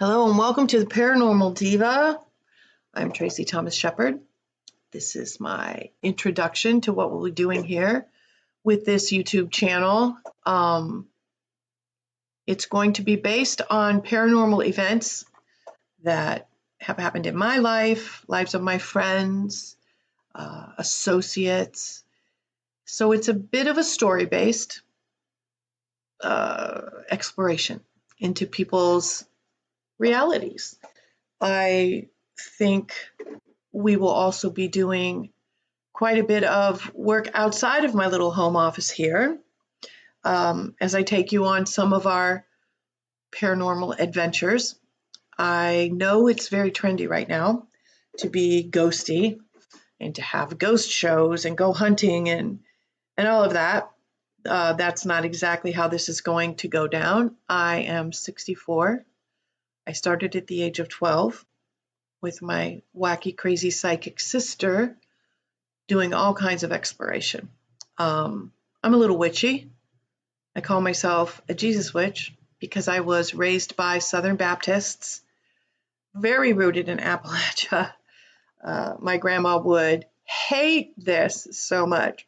Hello and welcome to the Paranormal Diva. I'm Tracey Thomas Shepherd. This is my introduction to what we'll be doing here with this YouTube channel. It's going to be based on paranormal events that have happened in my life, lives of my friends, associates. So it's a bit of a story-based exploration into people's realities. I think we will also be doing quite a bit of work outside of my little home office here as I take you on some of our paranormal adventures. I know it's very trendy right now to be ghosty and to have ghost shows and go hunting and all of that. That's not exactly how this is going to go down. I am 64. I started at the age of 12 with my wacky, crazy psychic sister doing all kinds of exploration. I'm a little witchy. I call myself a Jesus witch because I was raised by Southern Baptists, very rooted in Appalachia. My grandma would hate this so much.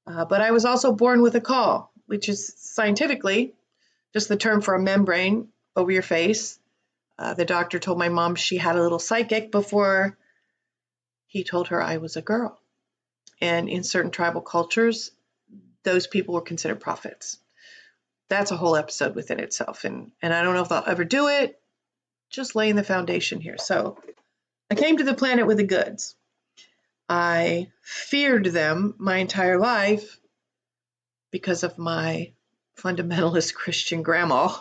But I was also born with a caul, which is scientifically just the term for a membrane over your face. The doctor told my mom she had a little psychic before he told her I was a girl. And in certain tribal cultures, those people were considered prophets. That's a whole episode within itself. And I don't know if I'll ever do it, just laying the foundation here. So I came to the planet with the goods. I feared them my entire life because of my fundamentalist Christian grandma.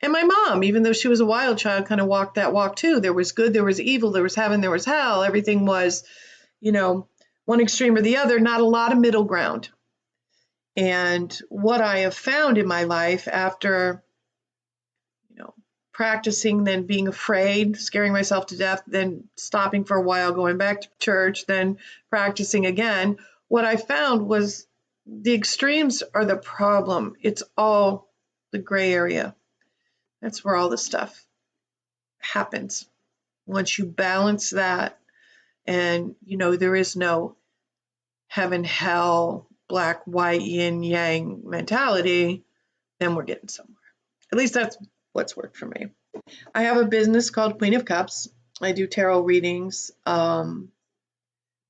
And my mom, even though she was a wild child, kind of walked that walk too. There was good, there was evil, there was heaven, there was hell. Everything was, one extreme or the other, not a lot of middle ground. And what I have found in my life after, practicing, then being afraid, scaring myself to death, then stopping for a while, going back to church, then practicing again, what I found was the extremes are the problem. It's all the gray area. That's where all the stuff happens. Once you balance that and, there is no heaven, hell, black, white, yin, yang mentality, then we're getting somewhere. At least that's what's worked for me. I have a business called Queen of Cups. I do tarot readings. I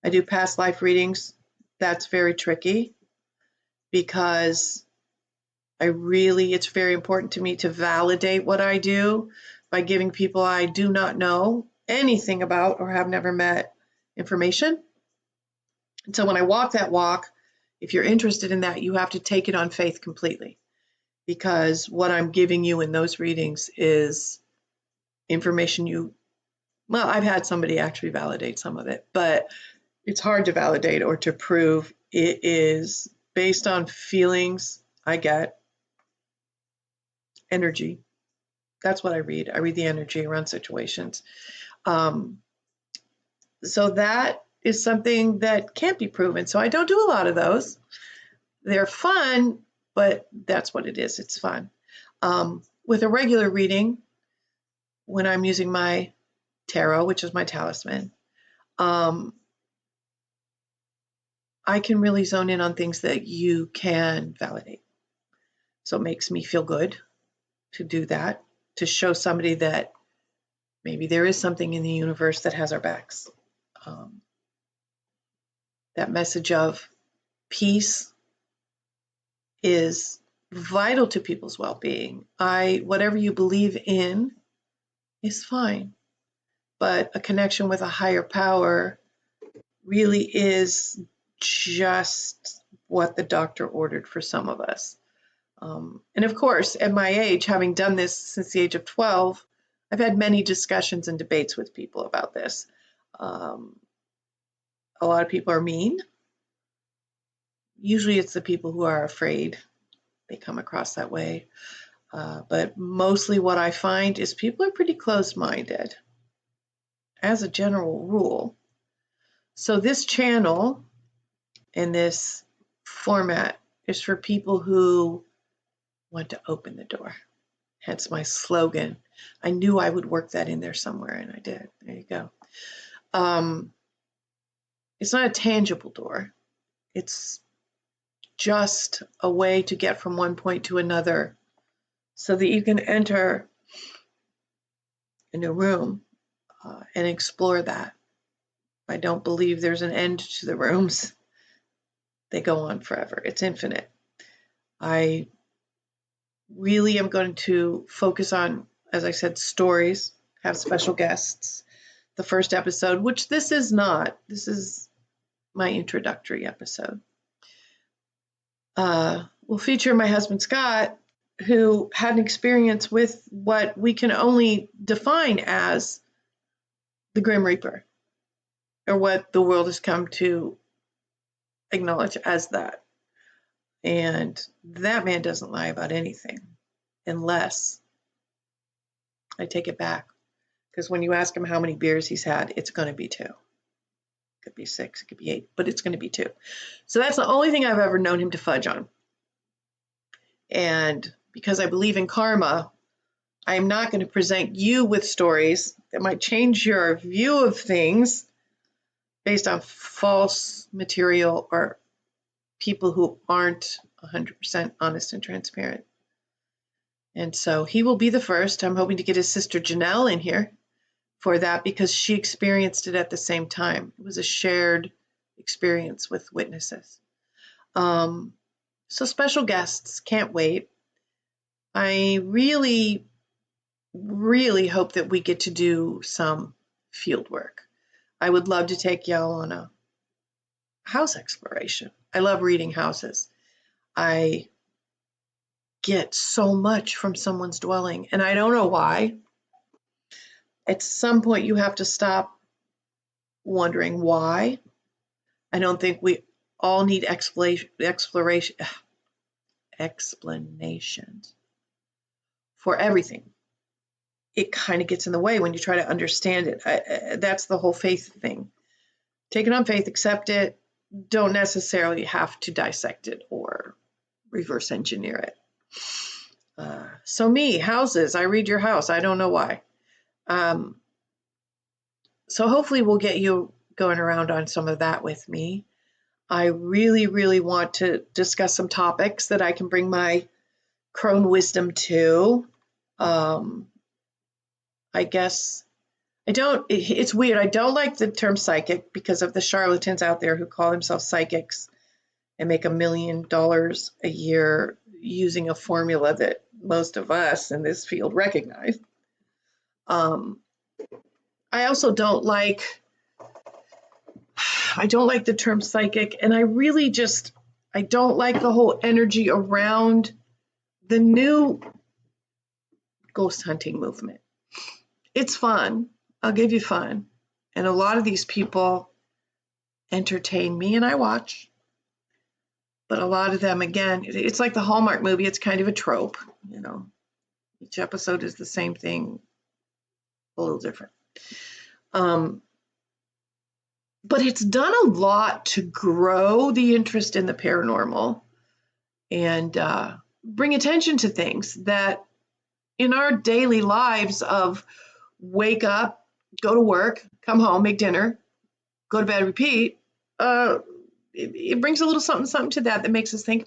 do past life readings. That's very tricky because it's very important to me to validate what I do by giving people I do not know anything about or have never met information. And so when I walk that walk, if you're interested in that, you have to take it on faith completely, because what I'm giving you in those readings is information I've had somebody actually validate some of it, but it's hard to validate or to prove. It is based on feelings I get. Energy. That's what I read. I read the energy around situations. So that is something that can't be proven. So I don't do a lot of those. They're fun, but that's what it is. It's fun. With a regular reading, when I'm using my tarot, which is my talisman, I can really zone in on things that you can validate. So it makes me feel good to do that, to show somebody that maybe there is something in the universe that has our backs. That message of peace is vital to people's well-being. Whatever you believe in is fine, but a connection with a higher power really is just what the doctor ordered for some of us. And of course, at my age, having done this since the age of 12, I've had many discussions and debates with people about this. A lot of people are mean. Usually it's the people who are afraid. They come across that way. But mostly what I find is people are pretty closed-minded, as a general rule. So this channel and this format is for people who want to open the door hence my slogan. I knew I would work that in there somewhere, and I did. There you go. It's not a tangible door. It's just a way to get from one point to another so that you can enter a new room and explore that. I don't believe there's an end to the rooms. They go on forever. It's infinite. I really am going to focus on, as I said, stories, have special guests. The first episode, which this is not, this is my introductory episode, will feature my husband, Scott, who had an experience with what we can only define as the Grim Reaper, or what the world has come to acknowledge as that. And that man doesn't lie about anything, unless I take it back. Because when you ask him how many beers he's had, it's going to be 2. It could be 6, it could be 8, but it's going to be 2. So that's the only thing I've ever known him to fudge on. And because I believe in karma, I'm not going to present you with stories that might change your view of things based on false material or people who aren't 100% honest and transparent. And so he will be the first. I'm hoping to get his sister Janelle in here for that, because she experienced it at the same time. It was a shared experience with witnesses. So special guests, can't wait. I really, really hope that we get to do some field work. I would love to take y'all on a house exploration. I love reading houses. I get so much from someone's dwelling, and I don't know why. At some point, you have to stop wondering why. I don't think we all need explanations for everything. It kind of gets in the way when you try to understand it. That's the whole faith thing. Take it on faith, accept it. Don't necessarily have to dissect it or reverse engineer it. So me, houses, I read your house. I don't know why. So hopefully we'll get you going around on some of that with me. I really, really want to discuss some topics that I can bring my crone wisdom to. I guess it's weird. I don't like the term psychic because of the charlatans out there who call themselves psychics and make $1 million a year using a formula that most of us in this field recognize. I also don't like the term psychic, and I don't like the whole energy around the new ghost hunting movement. It's fun. I'll give you fun. And a lot of these people entertain me, and I watch. But a lot of them, again, it's like the Hallmark movie. It's kind of a trope, you know. Each episode is the same thing, a little different. But it's done a lot to grow the interest in the paranormal and bring attention to things that in our daily lives of wake up, go to work, come home, make dinner, go to bed, repeat, it brings a little something to that makes us think,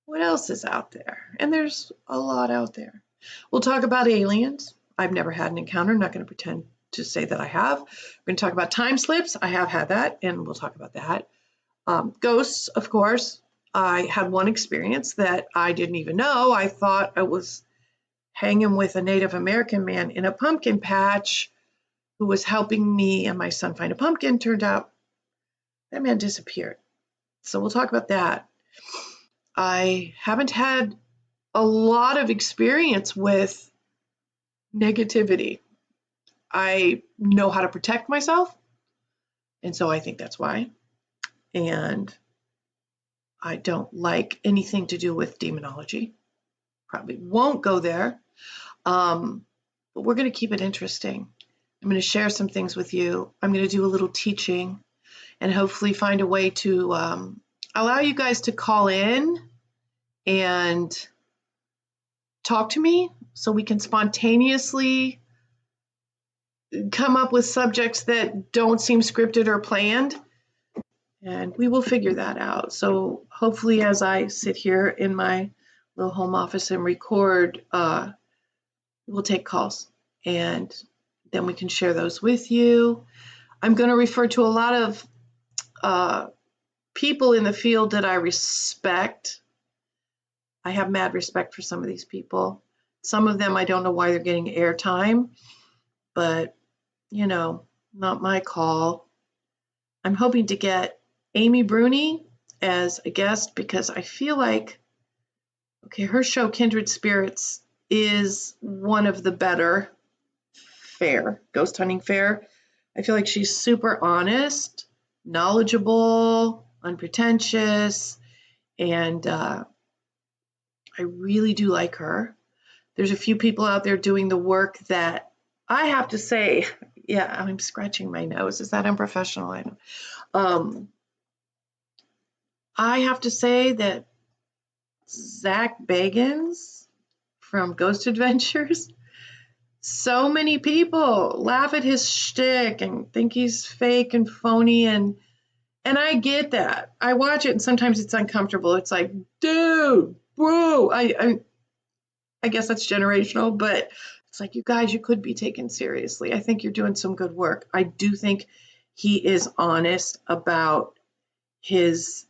what else is out there? And there's a lot out there. We'll talk about aliens. I've never had an encounter. I'm not going to pretend to say that I have. We're going to talk about time slips. I have had that, and we'll talk about that. Ghosts, of course. I had one experience that I didn't even know. I thought I was hanging with a Native American man in a pumpkin patch who was helping me and my son find a pumpkin. Turned out that man disappeared. So we'll talk about that. I haven't had a lot of experience with negativity. I know how to protect myself, and so I think that's why. And I don't like anything to do with demonology. Probably won't go there, but we're going to keep it interesting. I'm going to share some things with you. I'm going to do a little teaching and hopefully find a way to allow you guys to call in and talk to me so we can spontaneously come up with subjects that don't seem scripted or planned, and we will figure that out. So hopefully as I sit here in my little home office and record, we'll take calls and then we can share those with you. I'm going to refer to a lot of people in the field that I respect. I have mad respect for some of these people. Some of them I don't know why they're getting airtime, but not my call. I'm hoping to get Amy Bruni as a guest because I feel like, her show Kindred Spirits is one of the better ghost hunting fare. I feel like she's super honest, knowledgeable, unpretentious, and I really do like her. There's a few people out there doing the work that I have to say, yeah, I'm scratching my nose. Is that unprofessional? I know. I have to say that Zach Bagans from Ghost Adventures, so many people laugh at his shtick and think he's fake and phony, and I get that. I watch it and sometimes it's uncomfortable. It's like, dude, bro, I guess that's generational, but it's like, you guys, you could be taken seriously. I think you're doing some good work. I do think he is honest about his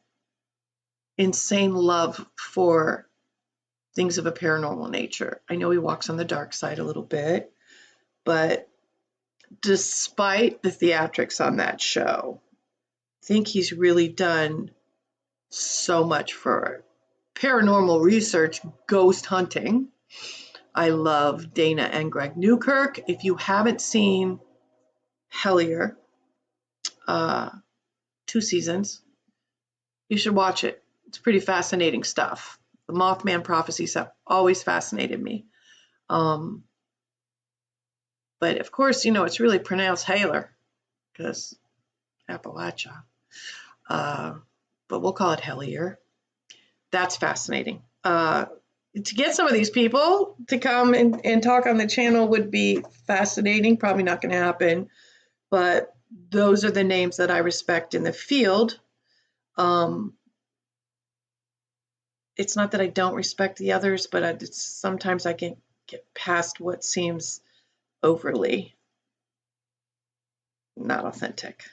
insane love for things of a paranormal nature. I know he walks on the dark side a little bit, but despite the theatrics on that show, I think he's really done so much for paranormal research, ghost hunting. I love Dana and Greg Newkirk. If you haven't seen Hellier, 2 seasons, you should watch it. It's pretty fascinating stuff. The Mothman prophecies have always fascinated me. But of course, it's really pronounced Haler because Appalachia. But we'll call it Hellier. That's fascinating. To get some of these people to come and talk on the channel would be fascinating. Probably not going to happen, but those are the names that I respect in the field. It's not that I don't respect the others, but sometimes I can get past what seems overly not authentic.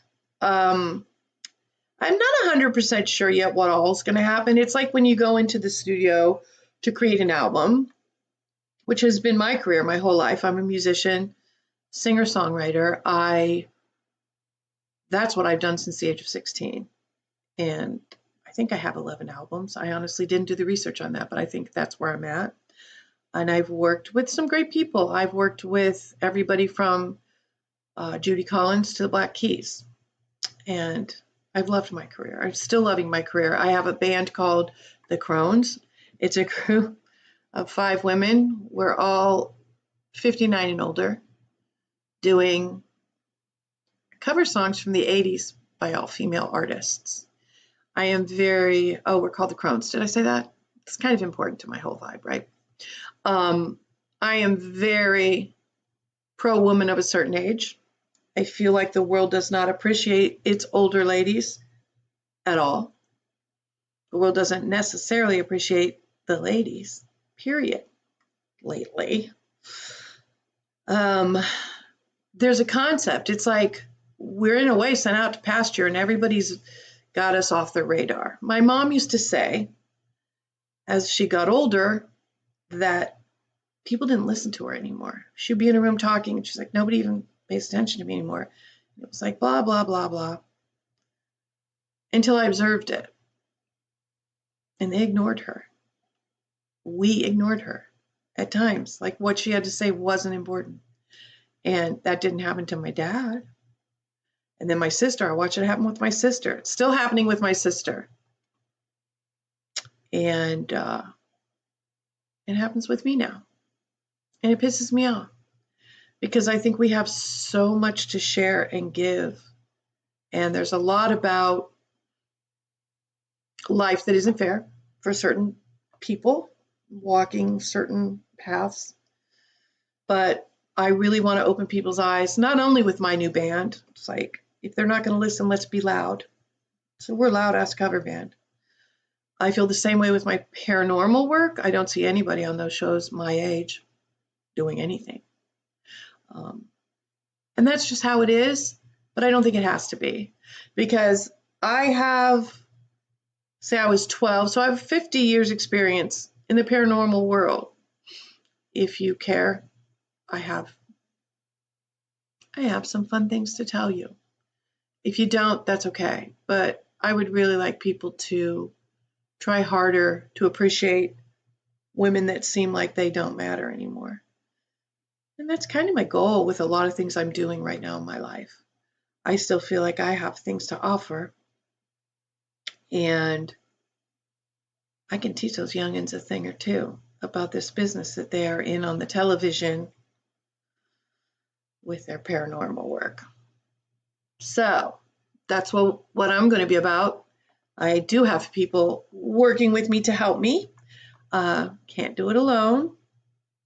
I'm not 100% sure yet what all is going to happen. It's like when you go into the studio to create an album, which has been my career my whole life. I'm a musician, singer-songwriter. That's what I've done since the age of 16. And I think I have 11 albums. I honestly didn't do the research on that, but I think that's where I'm at. And I've worked with some great people. I've worked with everybody from Judy Collins to the Black Keys. And I've loved my career. I'm still loving my career. I have a band called The Crones. It's a group of 5 women. We're all 59 and older, doing cover songs from the 80s by all female artists. I am we're called The Crones. Did I say that? It's kind of important to my whole vibe, right? I am very pro-woman of a certain age. I feel like the world does not appreciate its older ladies at all. The world doesn't necessarily appreciate the ladies, period, lately. There's a concept. It's like we're in a way sent out to pasture and everybody's got us off the radar. My mom used to say, as she got older, that people didn't listen to her anymore. She'd be in a room talking and she's like, nobody even pays attention to me anymore. It was like blah, blah, blah, blah. Until I observed it. And they ignored her. We ignored her at times. Like what she had to say wasn't important. And that didn't happen to my dad. And then my sister, I watched it happen with my sister. It's still happening with my sister. And it happens with me now. And it pisses me off. Because I think we have so much to share and give. And there's a lot about life that isn't fair for certain people, walking certain paths. But I really want to open people's eyes, not only with my new band. It's like, if they're not going to listen, let's be loud. So we're loud ass cover band. I feel the same way with my paranormal work. I don't see anybody on those shows my age doing anything. And that's just how it is, but I don't think it has to be, because I have, say I was 12, so I have 50 years experience in the paranormal world. If you care, I have some fun things to tell you. If you don't, that's okay. But I would really like people to try harder to appreciate women that seem like they don't matter anymore. And that's kind of my goal with a lot of things I'm doing right now in my life. I still feel like I have things to offer, and I can teach those youngins a thing or two about this business that they are in on the television with their paranormal work. So that's what I'm going to be about. I do have people working with me to help me. Can't do it alone.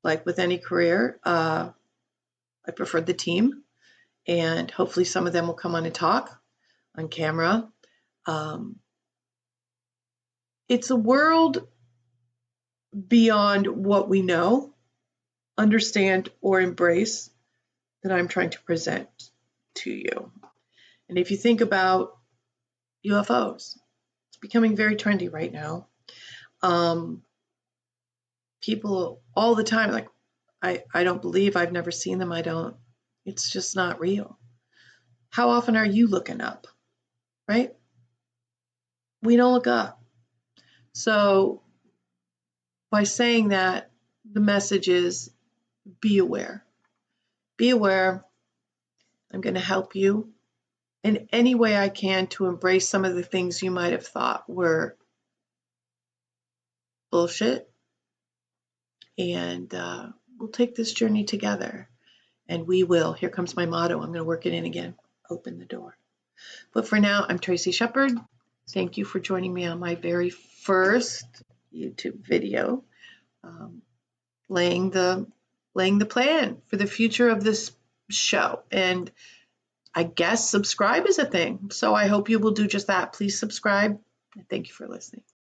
Like with any career, I prefer the team, and hopefully some of them will come on and talk on camera. It's a world beyond what we know, understand, or embrace that I'm trying to present to you. And if you think about UFOs, it's becoming very trendy right now. People all the time, like, I don't believe, I've never seen them, it's just not real. How often are you looking up, right? We don't look up. So by saying that, the message is be aware. Be aware. I'm going to help you in any way I can to embrace some of the things you might have thought were bullshit. And we'll take this journey together. And we will. Here comes my motto. I'm going to work it in again. Open the door. But for now, I'm Tracey Shepard. Thank you for joining me on my very first YouTube video, laying the plan for the future of this show. And I guess subscribe is a thing. So I hope you will do just that. Please subscribe. And thank you for listening.